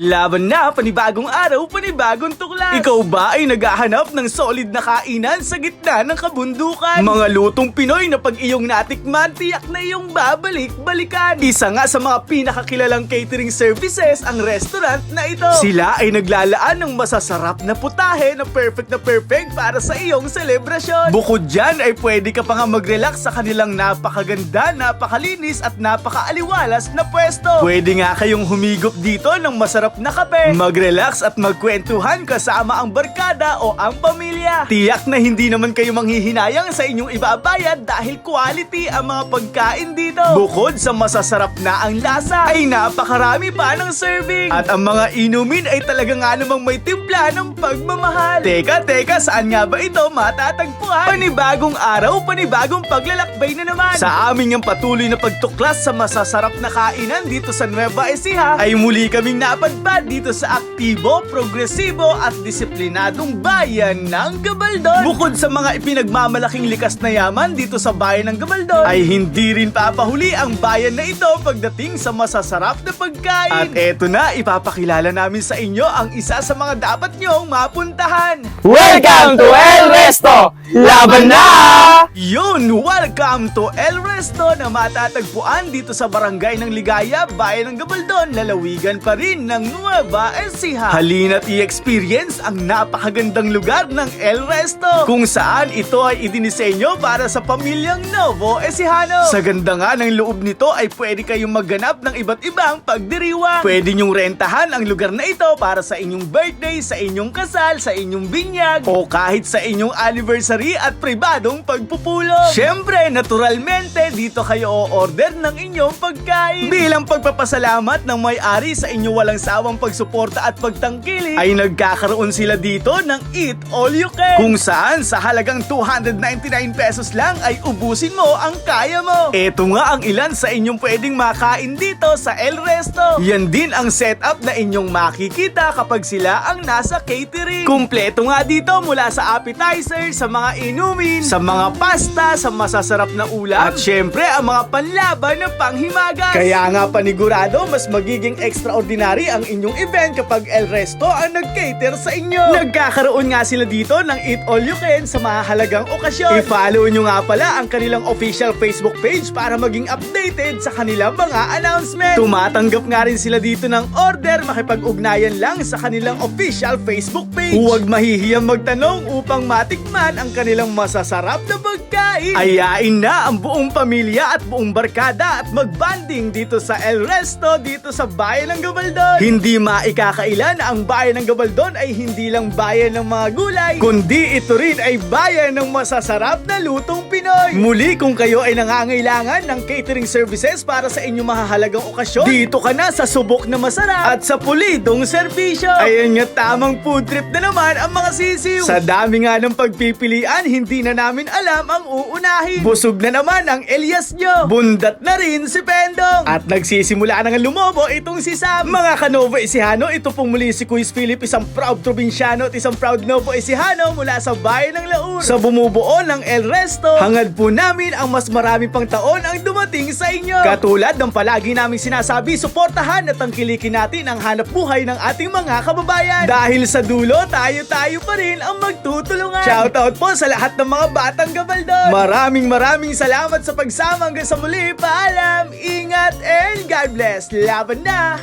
Laban na, panibagong araw, panibagong tuklas. Ikaw ba ay naghahanap ng solid na kainan sa gitna ng kabundukan? Mga lutong Pinoy na pag iyong natikman, tiyak na iyong babalik-balikan. Isa nga sa mga pinakakilalang catering services ang restaurant na ito. Sila ay naglalaan ng masasarap na putahe na perfect para sa iyong selebrasyon. Bukod dyan ay pwede ka pa nga mag-relax sa kanilang napakaganda, napakalinis at napakaaliwalas na pwesto. Pwede nga kayong humigop dito ng masarap na kape, mag-relax at magkwentuhan kasama ang barkada o ang pamilya. Tiyak na hindi naman kayo manghihinayang sa inyong ibabayad dahil quality ang mga pagkain dito. Bukod sa masasarap na ang lasa, ay napakarami pa ng serving. At ang mga inumin ay talaga nga namang may timpla ng pagmamahal. Teka, saan nga ba ito matatagpuan? Panibagong araw, panibagong paglalakbay na naman. Sa aming ang patuloy na pagtuklas sa masasarap na kainan dito sa Nueva Ecija, ay muli kaming napadpad dito sa aktibo, progresibo at disiplinadong bayan ng Gabaldon. Bukod sa mga ipinagmamalaking likas na yaman dito sa bayan ng Gabaldon, ay hindi rin papahuli ang bayan na ito pagdating sa masasarap na pagkain. At eto na, ipapakilala namin sa inyo ang isa sa mga dapat nyong mapuntahan. Welcome to El Resto! Laban na! Yun! Welcome to El Resto na matatagpuan dito sa Barangay ng Ligaya, bayan ng Gabaldon, lalawigan pa rin ng Nueva Ecija. Halina't i-experience ang napakagandang lugar ng El Resto, kung saan ito ay idinisenyo para sa pamilyang Novo Ecijano. Sa ganda nga ng loob nito ay pwede kayong magganap ng iba't ibang pagdiriwang. Pwede nyong rentahan ang lugar na ito para sa inyong birthday, sa inyong kasal, sa inyong binyag, o kahit sa inyong anniversary at pribadong pagpupulong. Siyempre, naturalmente, dito kayo o-order ng inyong pagkain. Bilang pagpapasalamat ng may-ari sa inyong walang sawang pagsuporta at pagtangkilik, ay nagkakaroon sila dito ng Eat All You Can, kung saan sa halagang 299 pesos lang ay ubusin mo ang kaya mo. Eto nga ang ilan sa inyong pwedeng makain dito sa El Resto. Yan din ang setup na inyong makikita kapag sila ang nasa catering. Kumpleto nga dito mula sa appetizer, sa mga inumin, sa mga pasta, sa masasarap na ulam, at syempre ang mga panlaban na panghimagas. Kaya nga panigurado mas magiging extraordinary ang inyong event kapag El Resto ang nag-cater sa inyo. Nagkakaroon nga sila dito ng Eat All You Can sa mahalagang okasyon. I-follow nyo nga pala ang kanilang official Facebook page para maging updated sa kanilang mga announcement. Tumatanggap nga rin sila dito ng order, makipag-ugnayan lang sa kanilang official Facebook page. Huwag mahihiyang magtanong upang matikman ang kanilang masasarap na pagkain. Ayain na ang buong pamilya at buong barkada at magbanding dito sa El Resto dito sa bayan ng Gabaldon. Hindi maikakailan na ang bayan ng Gabaldon ay hindi lang bayan ng mga gulay, kundi ito rin ay bayan ng masasarap na lutong Pinoy. Muli, kung kayo ay nangangailangan ng catering services para sa inyong mahahalagang okasyon, dito ka na sa subok na masarap at sa pulidong serbisyo. Ayan nga, tamang food trip na naman ang mga sisiw. Sa dami nga ng pagpipilian, hindi na namin alam ang uunahin. Busog na naman ang Elias nyo. Bundat na rin si Pendong. At nagsisimula na nga lumobo itong si Sam. Mga ka-Novo Ecijano, ito pong muli si Quiz Philip, isang proud probinsyano at isang proud Novo Ecijano mula sa bayan ng Laur. Sa bumubuo ng El Resto, hangad po namin ang mas marami pang taon ang dumating sa inyo. Katulad ng palagi naming sinasabi, suportahan at tangkilikin natin ang hanap buhay ng ating mga kababayan. Dahil sa dulo, tayo pa rin ang magtutulungan. Shoutout po sa lahat ng mga batang Gabaldon. Maraming salamat sa pagsama hanggang sa muli. Paalam, ingat, and God bless. Laban na!